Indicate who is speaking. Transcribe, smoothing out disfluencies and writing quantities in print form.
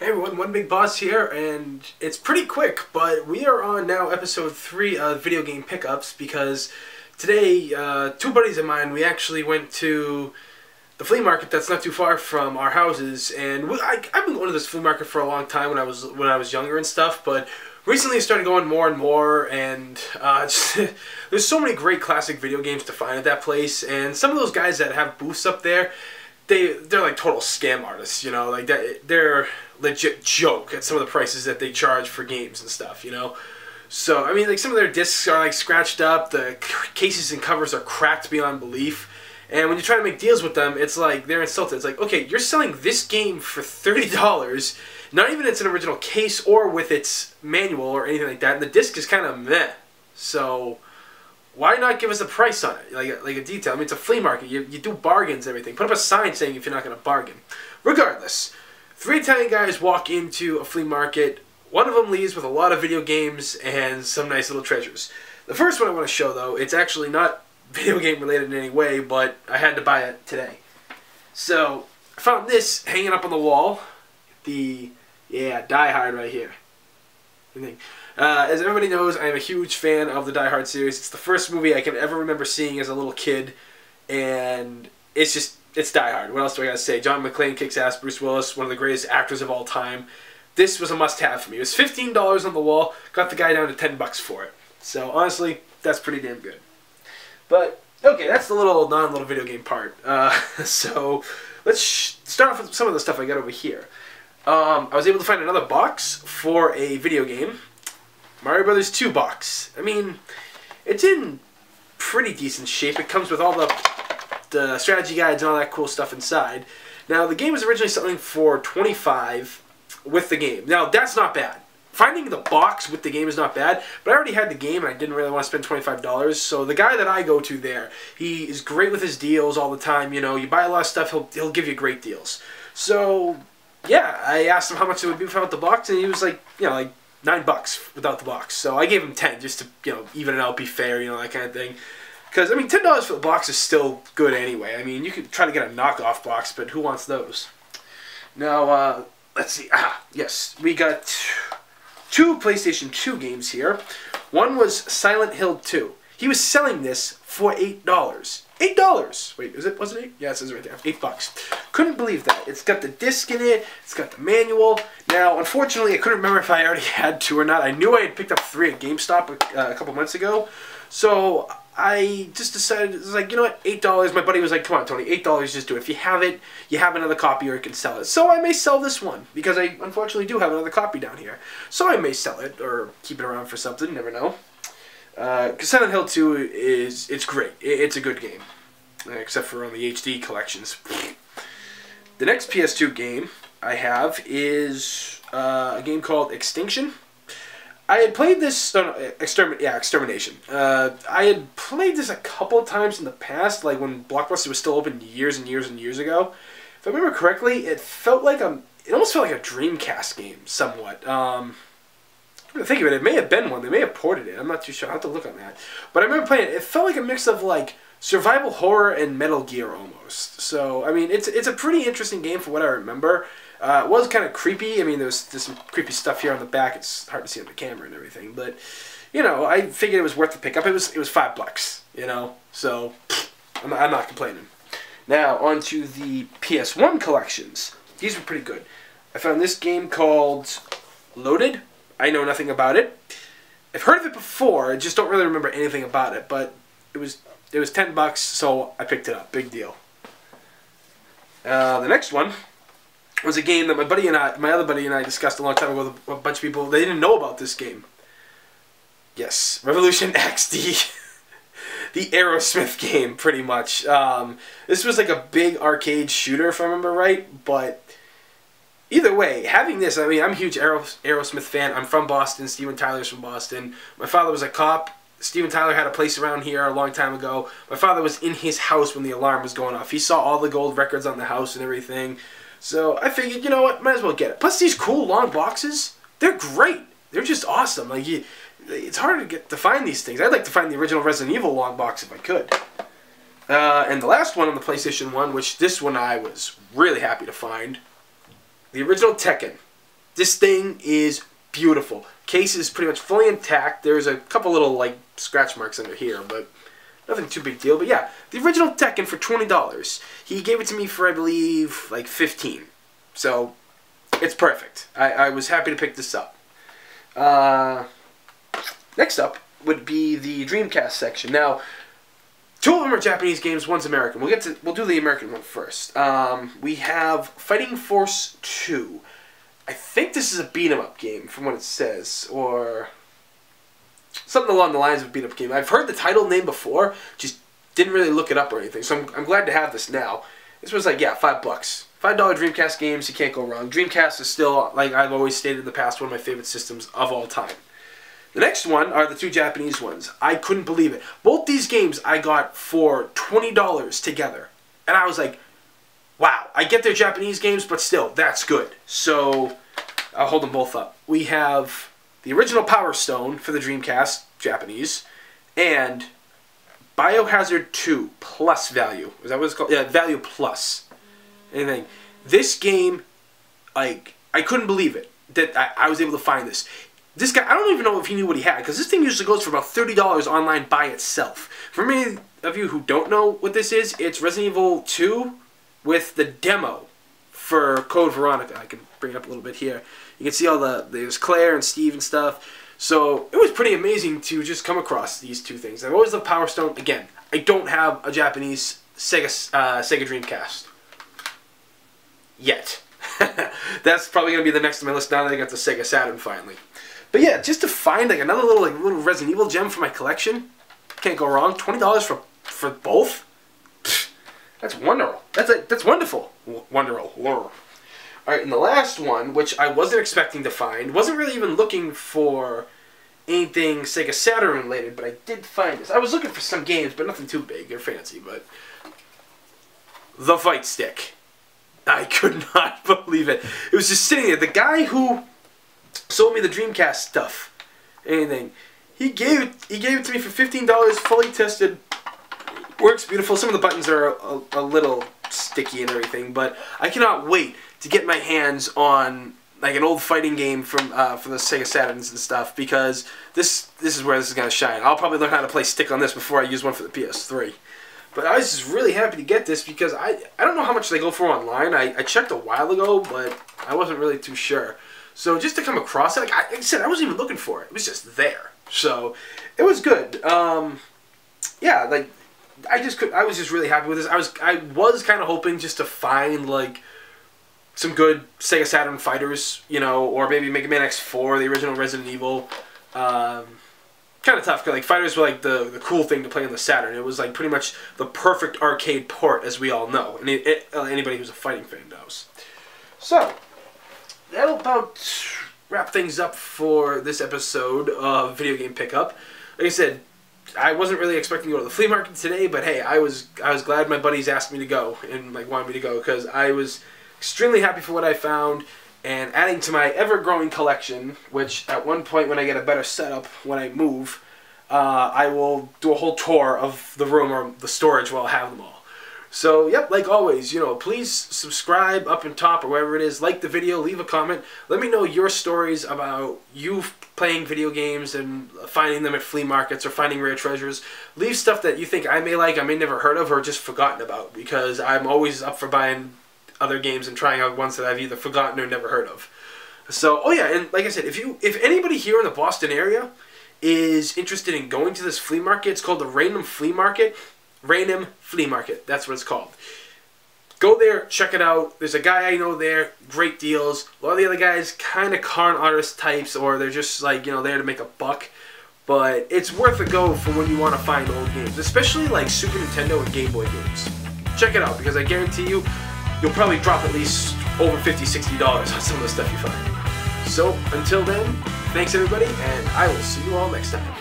Speaker 1: Hey everyone, One Big Boss here, and it's pretty quick, but we are on now episode 3 of Video Game Pickups because today, two buddies of mine, we actually went to the flea market that's not too far from our houses, and I've been going to this flea market for a long time when I was younger and stuff, but recently I started going more and more, and there's so many great classic video games to find at that place, and some of those guys that have booths up there, they're like total scam artists, you know, like they're legit joke at some of the prices that they charge for games and stuff, you know. So I mean, like some of their discs are like scratched up, the cases and covers are cracked beyond belief, and when you try to make deals with them, it's like they're insulted. It's like, okay, you're selling this game for $30, not even it's an original case or with its manual or anything like that, and the disc is kind of meh. So why not give us a price on it, like a detail? I mean, it's a flea market. You do bargains and everything. Put up a sign saying if you're not going to bargain. Regardless, 3 Italian guys walk into a flea market. One of them leaves with a lot of video games and some nice little treasures. The first one I want to show, though, it's actually not video game related in any way, but I had to buy it today. So I found this hanging up on the wall. Die Hard right here. As everybody knows, I am a huge fan of the Die Hard series. It's the first movie I can ever remember seeing as a little kid, and it's Die Hard. What else do I gotta say? John McClane kicks ass, Bruce Willis, one of the greatest actors of all time. This was a must-have for me. It was $15 on the wall, got the guy down to $10 for it. So honestly, that's pretty damn good. But, okay, that's the non-little video game part. So let's start off with some of the stuff I got over here. I was able to find another box for a video game. Mario Brothers 2 box. I mean, it's in pretty decent shape. It comes with all the strategy guides and all that cool stuff inside. Now, the game was originally selling for $25 with the game. Now, that's not bad. Finding the box with the game is not bad, but I already had the game and I didn't really want to spend $25. So the guy that I go to there, he is great with his deals all the time. You know, you buy a lot of stuff, he'll give you great deals. So yeah, I asked him how much it would be without the box, and he was like, you know, like $9 without the box. So I gave him 10 just to, you know, even it out, be fair, you know, that kind of thing. Because, I mean, $10 for the box is still good anyway. I mean, you could try to get a knockoff box, but who wants those? Now, let's see. Yes, we got 2 PlayStation 2 games here. One was Silent Hill 2. He was selling this for $8. $8! Wait, wasn't it 8? Yeah, it says it right there. $8. Couldn't believe that. It's got the disc in it. It's got the manual. Now, unfortunately, I couldn't remember if I already had 2 or not. I knew I had picked up 3 at GameStop a couple months ago. So I just decided, it was like, you know what, $8. My buddy was like, come on, Tony, $8, just do it. If you have it, you have another copy or you can sell it. So I may sell this one, because I unfortunately do have another copy down here. So I may sell it, or keep it around for something, you never know. Because Silent Hill 2 it's great. It's a good game. Except for on the HD collections. The next PS2 game I have is a game called Extinction. I had played this, Extermination. I had played this a couple times in the past, like when Blockbuster was still open years and years and years ago. If I remember correctly, it almost felt like a Dreamcast game, somewhat. To think of it, it may have been one. They may have ported it. I'm not too sure. I'll have to look on that. But I remember playing it. It felt like a mix of like survival horror and Metal Gear almost. So I mean, it's a pretty interesting game for what I remember. It was kind of creepy. I mean, there's some creepy stuff here on the back. It's hard to see on the camera and everything. But you know, I figured it was worth the pickup. It was $5. You know, so I'm not complaining. Now on to the PS1 collections. These were pretty good. I found this game called Loaded. I know nothing about it. I've heard of it before, I just don't really remember anything about it, but it was $10, so I picked it up. Big deal. The next one was a game that my other buddy and I discussed a long time ago with a bunch of people. They didn't know about this game. Yes, Revolution X, the Aerosmith game, pretty much. This was like a big arcade shooter, if I remember right, but either way, having this, I mean, I'm a huge Aerosmith fan. I'm from Boston. Steven Tyler's from Boston. My father was a cop. Steven Tyler had a place around here a long time ago. My father was in his house when the alarm was going off. He saw all the gold records on the house and everything. So I figured, you know what, might as well get it. Plus, these cool long boxes, they're great. They're just awesome. Like, it's hard to find these things. I'd like to find the original Resident Evil long box if I could. And the last one on the PlayStation 1, which this one I was really happy to find, the original Tekken. This thing is beautiful. Case is pretty much fully intact. There's a couple little like scratch marks under here, but nothing too big deal. But yeah, the original Tekken for $20. He gave it to me for, I believe, like $15. So it's perfect. I was happy to pick this up. Next up would be the Dreamcast section. Now, 2 of them are Japanese games, one's American. We'll do the American one first. We have Fighting Force 2. I think this is a beat-em-up game from what it says, or something along the lines of a beat-up game. I've heard the title name before, just didn't really look it up or anything, so I'm glad to have this now. This was like, yeah, $5. $5 Dreamcast games, you can't go wrong. Dreamcast is still, like I've always stated in the past, one of my favorite systems of all time. The next one are the 2 Japanese ones. I couldn't believe it. Both these games I got for $20 together. And I was like, wow, I get their Japanese games, but still, that's good. So, I'll hold them both up. We have the original Power Stone for the Dreamcast, Japanese, and Biohazard 2 Plus Value. Is that what it's called? Yeah, Value Plus. Anything. This game, like, I couldn't believe it that I was able to find this. This guy, I don't even know if he knew what he had, because this thing usually goes for about $30 online by itself. For many of you who don't know what this is, it's Resident Evil 2 with the demo for Code Veronica. I can bring it up a little bit here. You can see all there's Claire and Steve and stuff. So it was pretty amazing to just come across these 2 things. I've always loved Power Stone. Again, I don't have a Japanese Sega Dreamcast yet. That's probably going to be the next on my list now that I got the Sega Saturn finally. But yeah, just to find like another little Resident Evil gem for my collection, can't go wrong. $20 for both. Pfft, that's wonderful. That's wonderful. Wonderful. All right, and the last one, which I wasn't expecting to find, wasn't really even looking for anything Sega Saturn related, but I did find this. I was looking for some games, but nothing too big or fancy. But the Fight Stick. I could not believe it. It was just sitting there. The guy who sold me the Dreamcast stuff, anything, he gave it to me for $15, fully tested, works beautiful. Some of the buttons are a little sticky and everything, but I cannot wait to get my hands on like an old fighting game from the Sega Saturns and stuff, because this is where this is gonna shine. I'll probably learn how to play stick on this before I use one for the PS3. But I was just really happy to get this because I don't know how much they go for online. I checked a while ago, but I wasn't really too sure. So just to come across it, like I said, I wasn't even looking for it. It was just there. So it was good. Yeah, like I was just really happy with this. I was kind of hoping just to find like some good Sega Saturn fighters, you know, or maybe Mega Man X4, the original Resident Evil. Kind of tough, because like fighters were like the cool thing to play on the Saturn. It was like pretty much the perfect arcade port, as we all know, and anybody who's a fighting fan knows. So that'll about wrap things up for this episode of Video Game Pickup. Like I said, I wasn't really expecting to go to the flea market today, but hey, I was glad my buddies asked me to go and like wanted me to go, because I was extremely happy for what I found. And adding to my ever-growing collection, which at one point when I get a better setup, when I move, I will do a whole tour of the room or the storage while I have them all. So, yep, like always, you know, please subscribe up and top or wherever it is. Like the video, leave a comment. Let me know your stories about you playing video games and finding them at flea markets or finding rare treasures. Leave stuff that you think I may like, I may never heard of, or just forgotten about, because I'm always up for buying other games and trying out ones that I've either forgotten or never heard of. So, oh yeah, and like I said, if anybody here in the Boston area is interested in going to this flea market, it's called the Raynham Flea Market. Raynham Flea Market, that's what it's called. Go there, check it out. There's a guy I know there, great deals. A lot of the other guys, kind of con artist types, or they're just like, you know, there to make a buck. But it's worth a go for when you want to find old games, especially like Super Nintendo and Game Boy games. Check it out, because I guarantee you, you'll probably drop at least over $50, $60 on some of the stuff you find. So, until then, thanks everybody, and I will see you all next time.